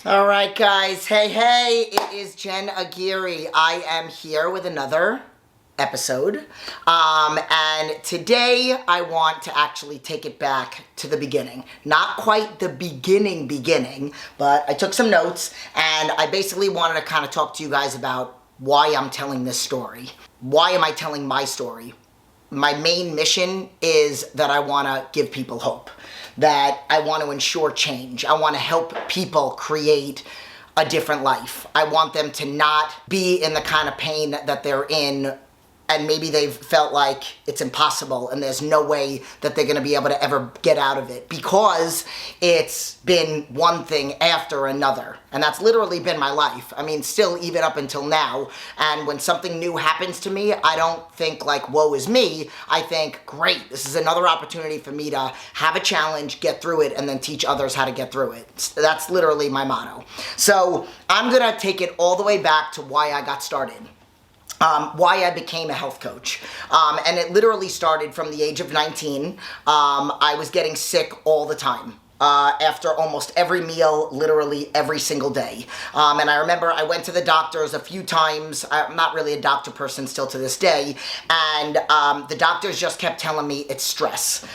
All right, guys. Hey, it is Jenn Aguirre. I am here with another episode. And today I want to actually take it back to the beginning. Not quite the beginning, but I took some notes and I basically wanted to kind of talk to you guys about why I'm telling this story. Why am I telling my story? My main mission is that I want to give people hope, that I want to ensure change. I want to help people create a different life. I want them to not be in the kind of pain that they're in, and maybe they've felt like it's impossible and there's no way that they're going to be able to ever get out of it because it's been one thing after another. And that's literally been my life. I mean, still even up until now. And when something new happens to me, I don't think like, woe is me. I think, great, this is another opportunity for me to have a challenge, get through it, and then teach others how to get through it. That's literally my motto. So I'm going to take it all the way back to why I got started. Why I became a health coach. And it literally started from the age of 19. I was getting sick all the time. After almost every meal, literally every single day. And I remember I went to the doctors a few times. I'm not really a doctor person still to this day. And the doctors just kept telling me it's stress.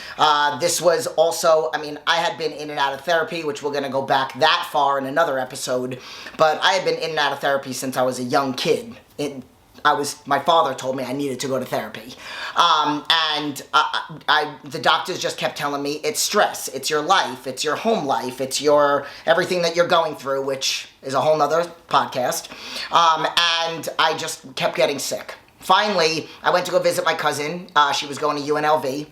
This was also, I mean, I had been in and out of therapy, which we're going to go back that far in another episode. But I had been in and out of therapy since I was a young kid. My father told me I needed to go to therapy. The doctors just kept telling me it's stress, it's your life, it's your home life, it's your everything that you're going through, which is a whole nother podcast. And I just kept getting sick. Finally, I went to go visit my cousin. She was going to UNLV.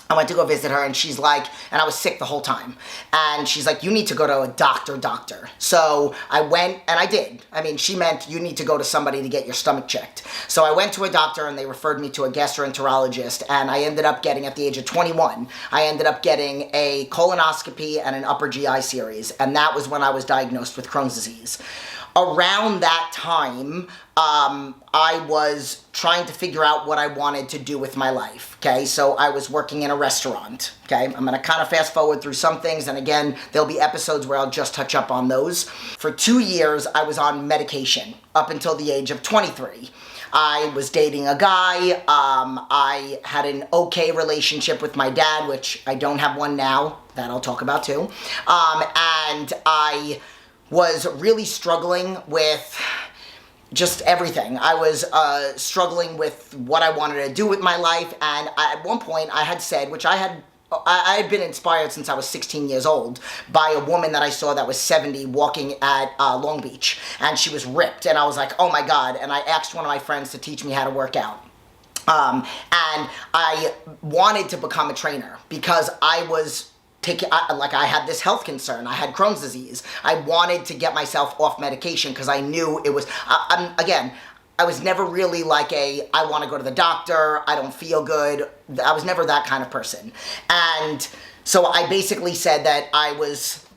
I went to go visit her and she's like, and I was sick the whole time. And she's like, you need to go to a doctor. So I went and I did. I mean, she meant you need to go to somebody to get your stomach checked. So I went to a doctor and they referred me to a gastroenterologist, and I ended up getting, at the age of 21, I ended up getting a colonoscopy and an upper GI series. And that was when I was diagnosed with Crohn's disease. Around that time, I was trying to figure out what I wanted to do with my life, okay? So I was working in a restaurant, okay? I'm gonna kind of fast forward through some things, and again, there'll be episodes where I'll just touch up on those. For 2 years, I was on medication up until the age of 23. I was dating a guy. I had an okay relationship with my dad, which I don't have one now, that I'll talk about too. And I was really struggling with just everything. I was struggling with what I wanted to do with my life, and at one point I had said, which I had been inspired since I was 16 years old by a woman that I saw that was 70 walking at Long Beach, and she was ripped, and I was like, oh my God, and I asked one of my friends to teach me how to work out. And I wanted to become a trainer because I had this health concern. I had Crohn's disease. I wanted to get myself off medication because I knew it was, again, I was never really like I want to go to the doctor, I don't feel good. I was never that kind of person. And so I basically said that I was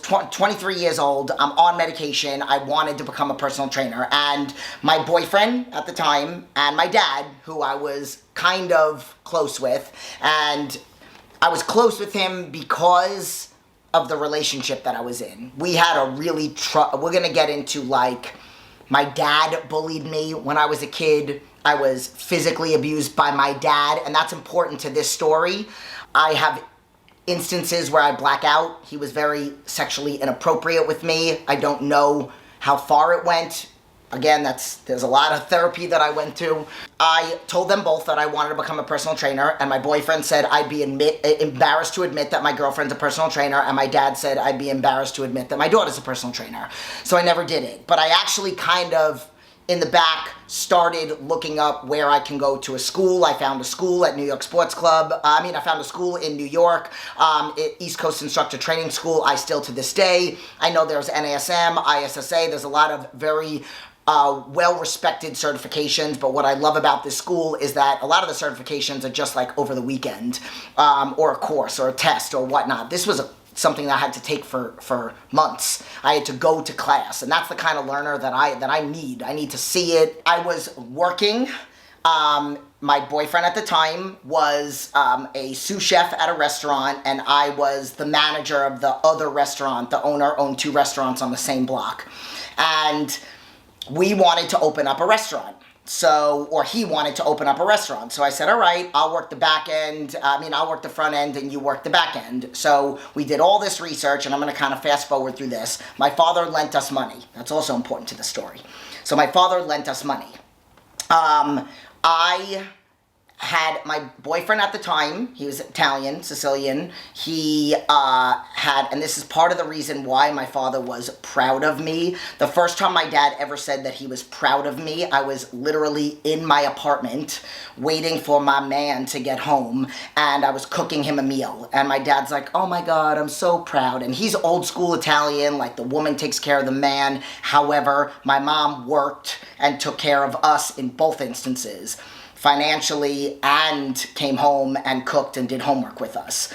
23 years old, I'm on medication, I wanted to become a personal trainer. And my boyfriend at the time and my dad, who I was kind of close with, and I was close with him because of the relationship that I was in. We had a really, we're gonna get into like, my dad bullied me when I was a kid. I was physically abused by my dad, and that's important to this story. I have instances where I black out. He was very sexually inappropriate with me. I don't know how far it went. Again, there's a lot of therapy that I went to. I told them both that I wanted to become a personal trainer, and my boyfriend said I'd be embarrassed to admit that my girlfriend's a personal trainer, and my dad said I'd be embarrassed to admit that my daughter's a personal trainer. So I never did it. But I actually kind of, in the back, started looking up where I can go to a school. I found a school at New York Sports Club. I found a school in New York, East Coast Instructor Training School. I still, to this day, I know there's NASM, ISSA. There's a lot of very well-respected certifications, but what I love about this school is that a lot of the certifications are just like over the weekend, or a course or a test or whatnot. This was something that I had to take for months. I had to go to class, and that's the kind of learner that I need. I need to see it. I was working My boyfriend at the time was a sous chef at a restaurant, and I was the manager of the other restaurant. The owner owned 2 restaurants on the same block. And we wanted to open up a restaurant. Or he wanted to open up a restaurant. So I said, all right, I'll work the back end. I'll work the front end and you work the back end. So we did all this research, and I'm going to kind of fast forward through this. My father lent us money. That's also important to the story. So my father lent us money. I had my boyfriend at the time, he was Italian, Sicilian, he had, and this is part of the reason why my father was proud of me. The first time my dad ever said that he was proud of me, I was literally in my apartment waiting for my man to get home, and I was cooking him a meal. And my dad's like, oh my God, I'm so proud. And he's old school Italian, like the woman takes care of the man. However, my mom worked and took care of us in both instances, financially, and came home and cooked and did homework with us.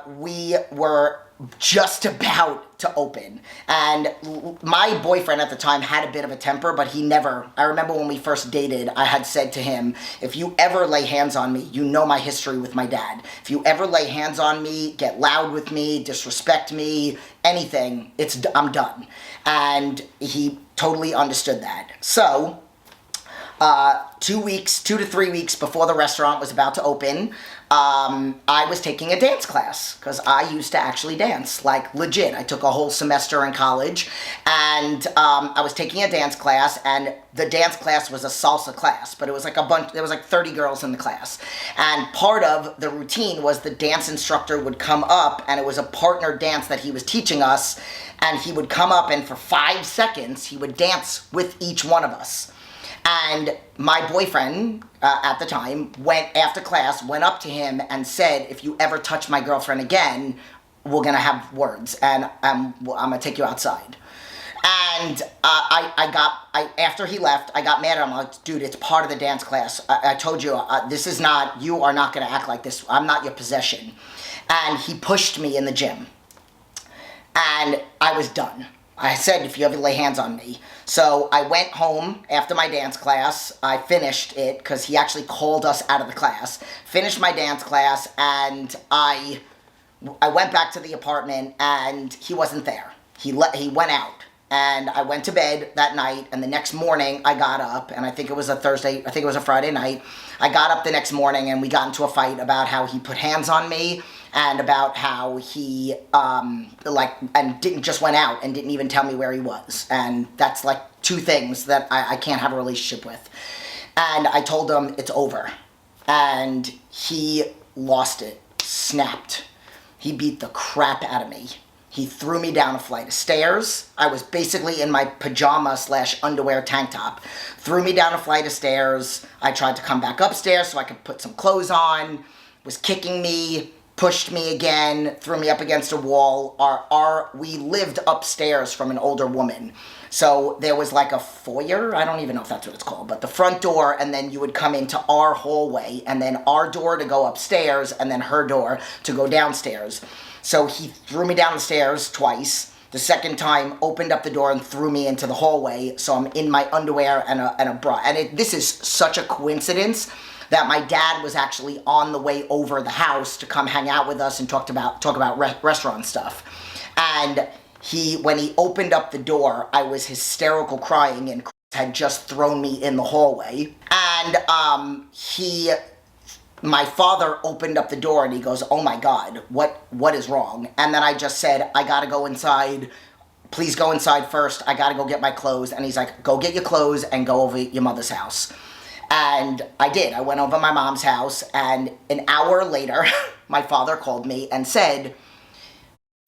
We were just about to open. And my boyfriend at the time had a bit of a temper, but I remember when we first dated, I had said to him, if you ever lay hands on me, you know my history with my dad. If you ever lay hands on me, get loud with me, disrespect me, anything, I'm done. And he totally understood that. So, 2 to 3 weeks before the restaurant was about to open, I was taking a dance class, because I used to actually dance, like legit. I took a whole semester in college, and I was taking a dance class, and the dance class was a salsa class, but it was like there was like 30 girls in the class. And part of the routine was the dance instructor would come up, and it was a partner dance that he was teaching us, and he would come up, and for 5 seconds, he would dance with each one of us. And my boyfriend at the time went up to him and said, if you ever touch my girlfriend again, we're going to have words, and I'm going to take you outside. And after he left, I got mad at him. I'm like, dude, it's part of the dance class. I told you, you are not going to act like this. I'm not your possession. And he pushed me in the gym. And I was done. I said, if you ever lay hands on me. So I went home after my dance class. I finished it, because he actually called us out of the class. Finished my dance class, and I went back to the apartment, and he wasn't there. He went out. And I went to bed that night, and the next morning I got up, and I think it was a Friday night. I got up the next morning, and we got into a fight about how he put hands on me, and about how he, went out and didn't even tell me where he was. And that's like 2 things that I can't have a relationship with. And I told him it's over. And he lost it, snapped. He beat the crap out of me. He threw me down a flight of stairs. I was basically in my pajama/underwear tank top. Threw me down a flight of stairs. I tried to come back upstairs so I could put some clothes on. Was kicking me, pushed me again, threw me up against a wall. We lived upstairs from an older woman. So there was like a foyer, I don't even know if that's what it's called, but the front door, and then you would come into our hallway, and then our door to go upstairs, and then her door to go downstairs. So he threw me down the stairs twice. The second time, opened up the door and threw me into the hallway, so I'm in my underwear and a bra. And this is such a coincidence that my dad was actually on the way over the house to come hang out with us and talk about restaurant stuff. And when he opened up the door, I was hysterical crying, and Chris had just thrown me in the hallway. And my father opened up the door, and he goes, oh my God, what is wrong? And then I just said, I gotta go inside. Please go inside first. I gotta go get my clothes. And he's like, go get your clothes and go over your mother's house. And I did. I went over my mom's house, and an hour later, my father called me and said,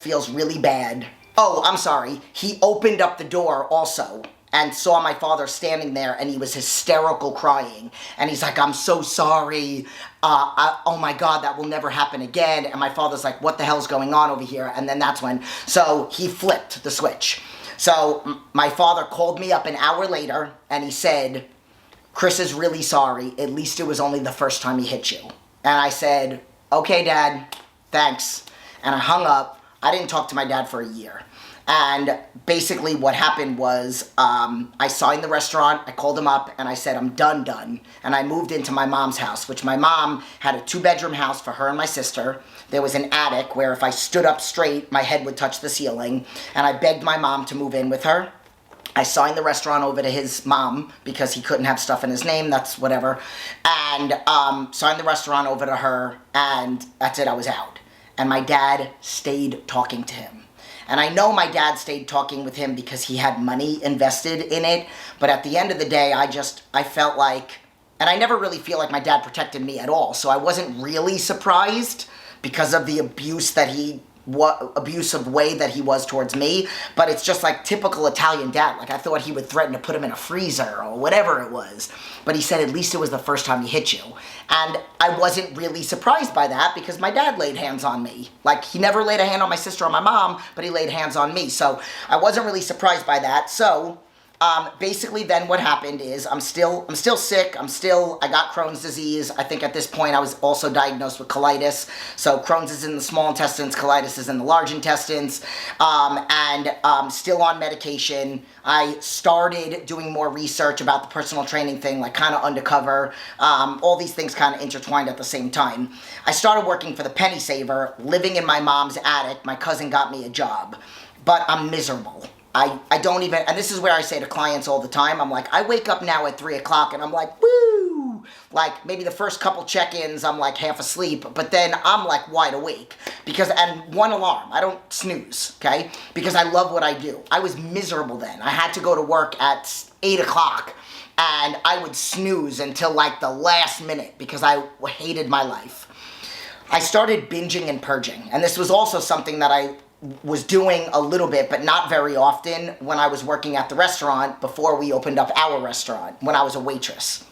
feels really bad. Oh, I'm sorry. He opened up the door also and saw my father standing there, and he was hysterical crying. And he's like, I'm so sorry. Oh my God, that will never happen again. And my father's like, what the hell's going on over here? And then so he flipped the switch. So my father called me up an hour later, and he said, Chris is really sorry. At least it was only the first time he hit you. And I said, okay, Dad, thanks. And I hung up. I didn't talk to my dad for a year. And basically what happened was I signed the restaurant, I called him up, and I said, I'm done. And I moved into my mom's house, which my mom had a 2-bedroom house for her and my sister. There was an attic where if I stood up straight, my head would touch the ceiling. And I begged my mom to move in with her. I signed the restaurant over to his mom because he couldn't have stuff in his name, that's whatever. And signed the restaurant over to her, and that's it, I was out. And my dad stayed talking to him. And I know my dad stayed talking with him because he had money invested in it. But at the end of the day, I felt like, and I never really feel like my dad protected me at all. So I wasn't really surprised because of the abusive way that he was towards me. But it's just like typical Italian dad. Like I thought he would threaten to put him in a freezer or whatever it was. But he said at least it was the first time he hit you. And I wasn't really surprised by that because my dad laid hands on me. Like he never laid a hand on my sister or my mom, but he laid hands on me. So I wasn't really surprised by that. So basically then what happened is I'm still sick. I got Crohn's disease. I think at this point I was also diagnosed with colitis. So Crohn's is in the small intestines, colitis is in the large intestines, and still on medication. I started doing more research about the personal training thing, like kind of undercover. All these things kind of intertwined at the same time. I started working for the Penny Saver, living in my mom's attic. My cousin got me a job, but I'm miserable. I don't even, and this is where I say to clients all the time, I'm like, I wake up now at 3 o'clock and I'm like, woo! Like maybe the first couple check-ins I'm like half asleep, but then I'm like wide awake and one alarm, I don't snooze, okay? Because I love what I do. I was miserable then. I had to go to work at 8 o'clock and I would snooze until like the last minute because I hated my life. I started binging and purging, and this was also something that I was doing a little bit, but not very often when I was working at the restaurant before we opened up our restaurant, when I was a waitress.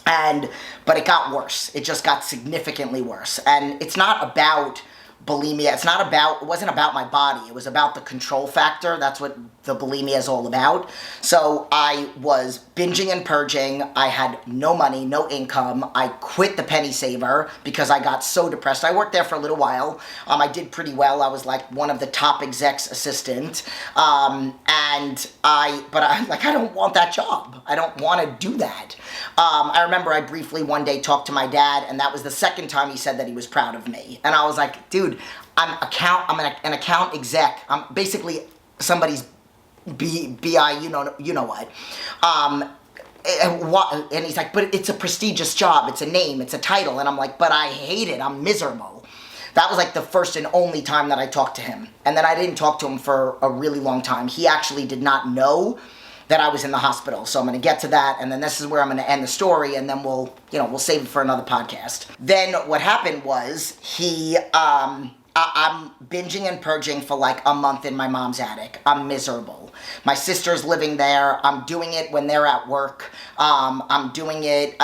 But it got worse. It just got significantly worse. And it's not about bulimia. It wasn't about my body. It was about the control factor. That's what the bulimia is all about. So I was binging and purging. I had no money, no income. I quit the Penny Saver because I got so depressed. I worked there for a little while. I did pretty well. I was like one of the top execs assistant. But I don't want that job. I don't want to do that. I remember I briefly one day talked to my dad, and that was the second time he said that he was proud of me. And I was like, dude, I'm an account exec. I'm basically somebody's BI, you know what. And he's like, but it's a prestigious job. It's a name. It's a title. And I'm like, but I hate it. I'm miserable. That was like the first and only time that I talked to him. And then I didn't talk to him for a really long time. He actually did not know that I was in the hospital. So I'm going to get to that, and then this is where I'm going to end the story, and then we'll save it for another podcast. Then what happened was I'm binging and purging for like a month in my mom's attic. I'm miserable. My sister's living there. I'm doing it when they're at work. I'm doing it,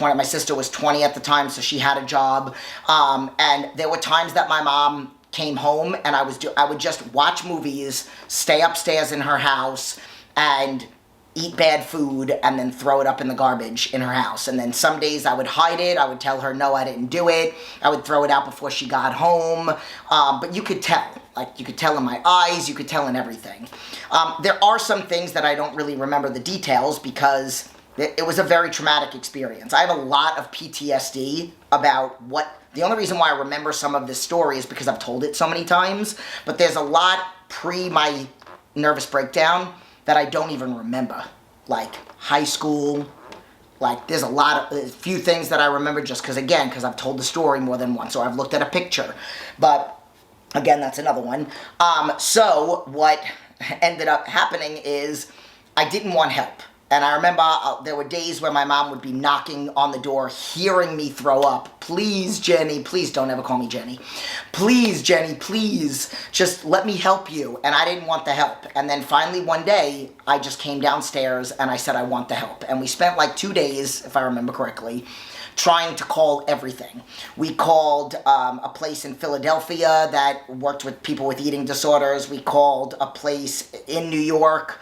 my sister was 20 at the time, so she had a job. And there were times that my mom came home and I would just watch movies, stay upstairs in her house, and eat bad food and then throw it up in the garbage in her house. And then some days I would hide it. I would tell her, no, I didn't do it. I would throw it out before she got home. But you could tell. Like, you could tell in my eyes. You could tell in everything. There are some things that I don't really remember the details because it was a very traumatic experience. I have a lot of PTSD about the only reason why I remember some of this story is because I've told it so many times, but there's a lot pre my nervous breakdown that I don't even remember. Like high school, like there's a few things that I remember just because I've told the story more than once, or I've looked at a picture. But again, that's another one. So what ended up happening is I didn't want help. And I remember there were days where my mom would be knocking on the door, hearing me throw up. Please, Jenny, please don't ever call me Jenny. Please, Jenny, please, just let me help you. And I didn't want the help. And then finally one day, I just came downstairs and I said, I want the help. And we spent like 2 days, if I remember correctly, trying to call everything. We called a place in Philadelphia that worked with people with eating disorders. We called a place in New York.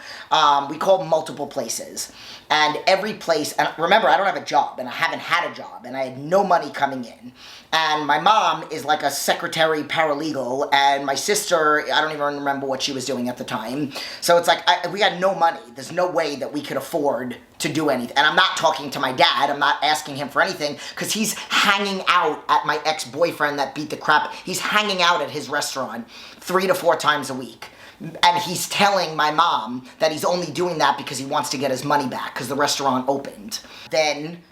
We called multiple places. And every place, and remember, I don't have a job, and I haven't had a job, and I had no money coming in. And my mom is like a secretary paralegal, and my sister, I don't even remember what she was doing at the time. So it's like, we had no money. There's no way that we could afford to do anything. And I'm not talking to my dad. I'm not asking him for anything, because he's hanging out at my ex-boyfriend that beat the crap. He's hanging out at his restaurant 3 to 4 times a week. And he's telling my mom that he's only doing that because he wants to get his money back because the restaurant opened. Then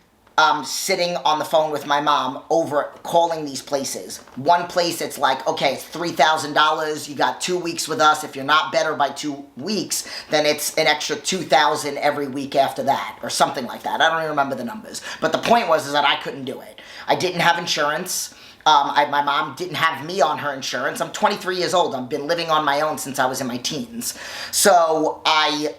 sitting on the phone with my mom over calling these places. One place, it's like, okay, it's $3,000. You got 2 weeks with us. If you're not better by 2 weeks, then it's an extra $2,000 every week after that, or something like that. I don't even remember the numbers. But the point was is that I couldn't do it. I didn't have insurance. My mom didn't have me on her insurance. I'm 23 years old. I've been living on my own since I was in my teens. So I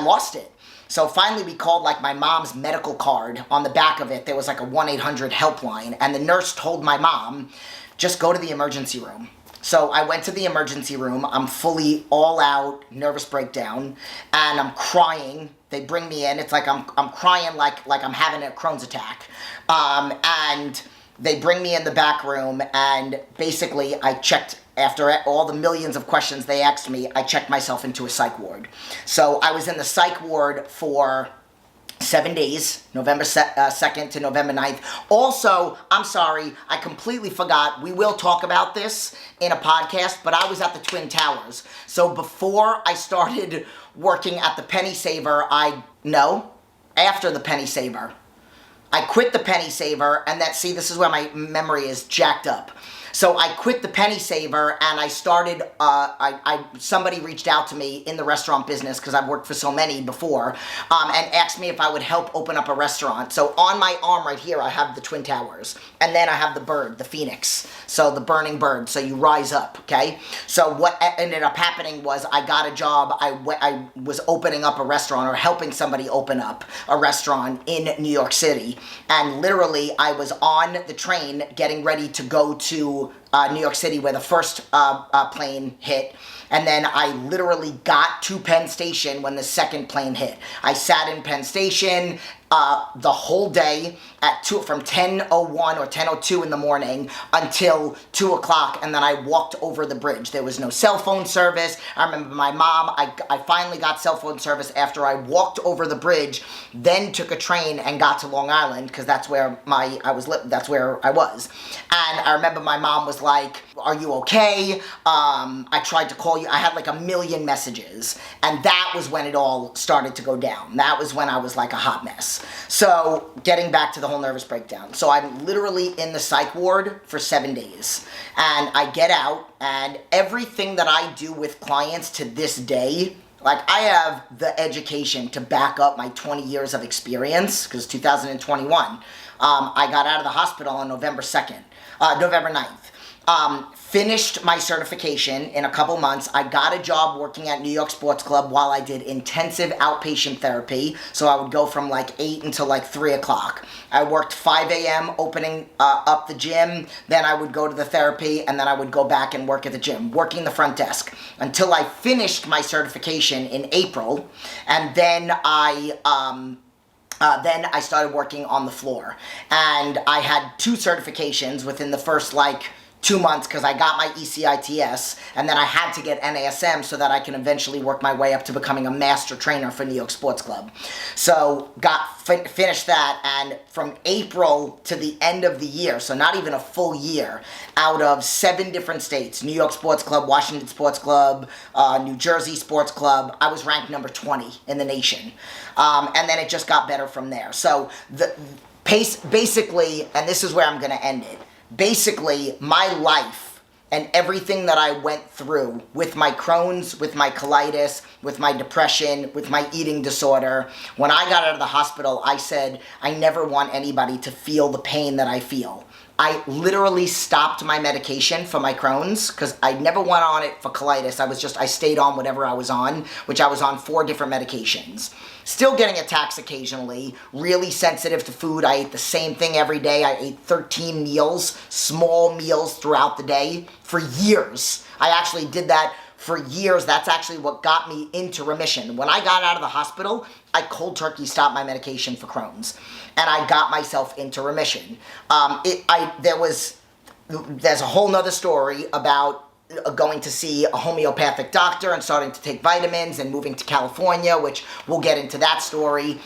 lost it. So finally we called like my mom's medical card. On the back of it, there was like a 1-800 helpline. And the nurse told my mom, just go to the emergency room. So I went to the emergency room. I'm fully all out, nervous breakdown, and I'm crying. They bring me in. It's like I'm crying like I'm having a Crohn's attack. And they bring me in the back room, and basically I checked, after all the millions of questions they asked me, I checked myself into a psych ward. So I was in the psych ward for 7 days, November 2nd to November 9th. Also, I'm sorry, I completely forgot. We will talk about this in a podcast, but I was at the Twin Towers. So before I started working at the Penny Saver, after the Penny Saver, I quit the Penny Saver, and this is where my memory is jacked up. So I quit the Penny Saver, and I started, somebody reached out to me in the restaurant business, because I've worked for so many before, and asked me if I would help open up a restaurant. So on my arm right here, I have the Twin Towers, and then I have the bird, the phoenix, so the burning bird, so you rise up, okay? So what ended up happening was I got a job. I was opening up a restaurant, or helping somebody open up a restaurant in New York City, and literally I was on the train getting ready to go to New York City, where the first plane hit, and then I literally got to Penn Station when the second plane hit. I sat in Penn Station the whole day from 10:01 or 10:02 in the morning until 2 o'clock, and then I walked over the bridge. There was no cell phone service. I remember my mom, I finally got cell phone service after I walked over the bridge, then took a train and got to Long Island, because that's where that's where I was. And I remember my mom was like, are you okay? I tried to call you. I had like a million messages, and that was when it all started to go down. That was when I was like a hot mess. So getting back to the whole nervous breakdown. So I'm literally in the psych ward for 7 days, and I get out, and everything that I do with clients to this day, like I have the education to back up my 20 years of experience, because 2021, I got out of the hospital on November 9th. Finished my certification in a couple months. I got a job working at New York Sports Club while I did intensive outpatient therapy. So I would go from like 8 until like 3 o'clock. I worked 5 a.m. opening up the gym. Then I would go to the therapy, and then I would go back and work at the gym, working the front desk until I finished my certification in April. And then I started working on the floor. And I had 2 certifications within the first 2 months, because I got my ECITS, and then I had to get NASM so that I can eventually work my way up to becoming a master trainer for New York Sports Club. So finished that, and from April to the end of the year, so not even a full year, out of 7 different states, New York Sports Club, Washington Sports Club, New Jersey Sports Club, I was ranked number 20 in the nation. And then it just got better from there. So the pace, basically, and this is where I'm going to end it, basically, my life and everything that I went through with my Crohn's, with my colitis, with my depression, with my eating disorder, when I got out of the hospital, I said, I never want anybody to feel the pain that I feel. I literally stopped my medication for my Crohn's because I never went on it for colitis. I stayed on whatever I was on, which I was on 4 different medications. Still getting attacks occasionally, really sensitive to food. I ate the same thing every day. I ate 13 meals, small meals throughout the day for years. I actually did that for years. That's actually what got me into remission. When I got out of the hospital, I cold turkey stopped my medication for Crohn's, and I got myself into remission. There's a whole nother story about going to see a homeopathic doctor and starting to take vitamins and moving to California, which we'll get into that story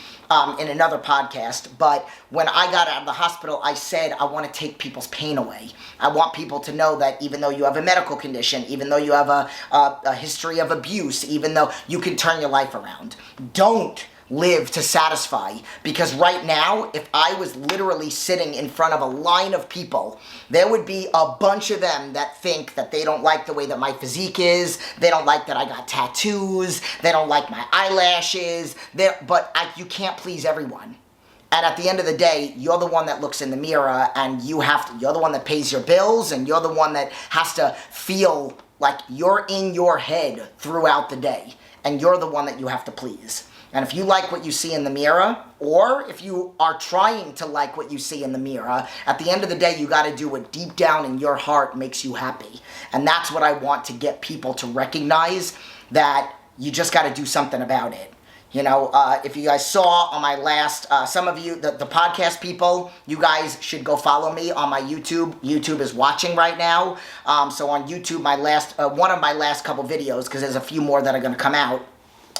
in another podcast. But when I got out of the hospital, I said, I want to take people's pain away. I want people to know that even though you have a medical condition, even though you have a history of abuse, even though you can turn your life around, don't live to satisfy. Because right now, if I was literally sitting in front of a line of people, there would be a bunch of them that think that they don't like the way that my physique is, they don't like that I got tattoos, they don't like my eyelashes, you can't please everyone. And at the end of the day, you're the one that looks in the mirror, and you're the one that pays your bills, and you're the one that has to feel like you're in your head throughout the day, and you're the one that you have to please. And if you like what you see in the mirror, or if you are trying to like what you see in the mirror, at the end of the day, you got to do what deep down in your heart makes you happy. And that's what I want to get people to recognize, that you just got to do something about it. You know, if you guys saw on my last, some of you, the podcast people, you guys should go follow me on my YouTube. YouTube is watching right now. So on YouTube, one of my last couple videos, because there's a few more that are going to come out,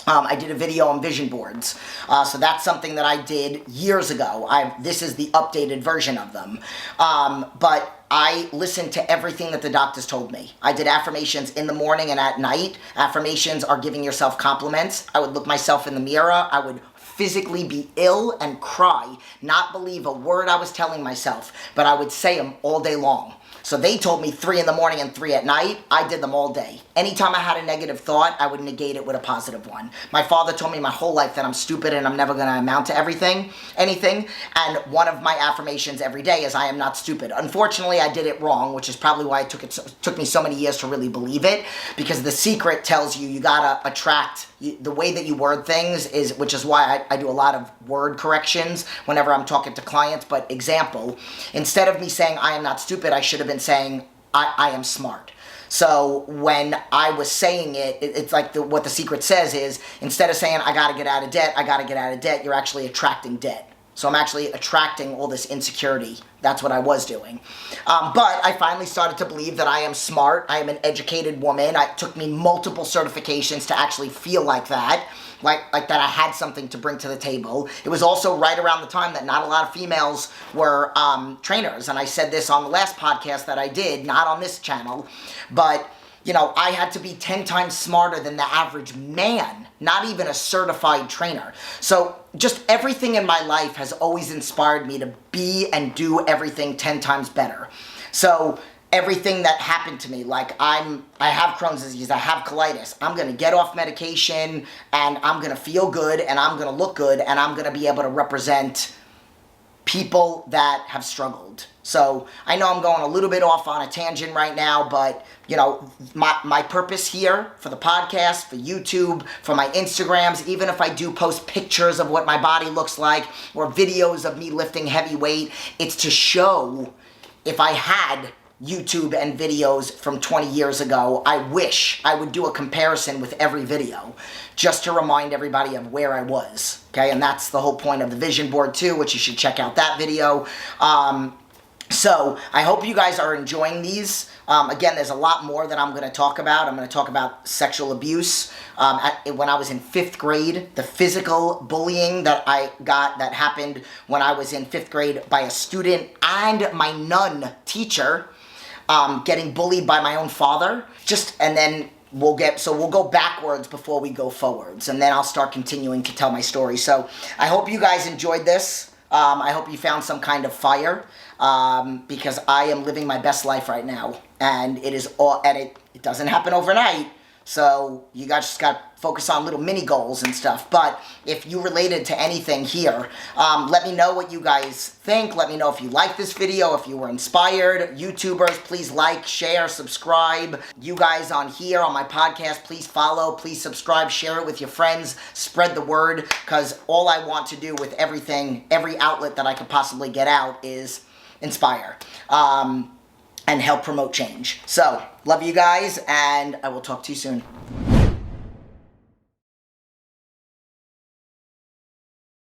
I did a video on vision boards. So that's something that I did years ago. This is the updated version of them. But I listened to everything that the doctors told me. I did affirmations in the morning and at night. Affirmations are giving yourself compliments. I would look myself in the mirror. I would physically be ill and cry, not believe a word I was telling myself, but I would say them all day long. So they told me 3 in the morning and 3 at night. I did them all day. Anytime I had a negative thought, I would negate it with a positive one. My father told me my whole life that I'm stupid and I'm never going to amount to anything. And one of my affirmations every day is I am not stupid. Unfortunately, I did it wrong, which is probably why it took me so many years to really believe it. Because the secret tells you got to attract the way that you word things, which is why I do a lot of word corrections whenever I'm talking to clients. But example, instead of me saying I am not stupid, I should have been saying I am smart. So when I was saying it, it's like what the secret says is, instead of saying I got to get out of debt, you're actually attracting debt. So I'm actually attracting all this insecurity. That's what I was doing. But I finally started to believe that I am smart. I am an educated woman. It took me multiple certifications to actually feel like that. Like that I had something to bring to the table. It was also right around the time that not a lot of females were trainers. And I said this on the last podcast that I did, not on this channel. But, you know, I had to be 10 times smarter than the average man, not even a certified trainer. So just everything in my life has always inspired me to be and do everything 10 times better. So everything that happened to me, like I have Crohn's disease, I have colitis, I'm going to get off medication and I'm going to feel good and I'm going to look good and I'm going to be able to represent people that have struggled. So I know I'm going a little bit off on a tangent right now, but you know, my purpose here for the podcast, for YouTube, for my Instagrams, even if I do post pictures of what my body looks like or videos of me lifting heavy weight, it's to show if I had YouTube and videos from 20 years ago, I wish I would do a comparison with every video just to remind everybody of where I was, okay? And that's the whole point of the vision board too, which you should check out that video. So I hope you guys are enjoying these. Again, there's a lot more that I'm going to talk about. I'm going to talk about sexual abuse. When I was in 5th grade, the physical bullying that happened when I was in 5th grade by a student and my nun teacher, getting bullied by my own father. And then we'll go backwards before we go forwards, and then I'll start continuing to tell my story. So I hope you guys enjoyed this. I hope you found some kind of fire, because I am living my best life right now, and it doesn't happen overnight. So you guys just got to focus on little mini goals and stuff. But if you related to anything here, let me know what you guys think. Let me know if you like this video, if you were inspired. YouTubers, please like, share, subscribe. You guys on here, on my podcast, please follow, please subscribe, share it with your friends, spread the word, because all I want to do with everything, every outlet that I could possibly get out is inspire. And help promote change. So, love you guys, and I will talk to you soon.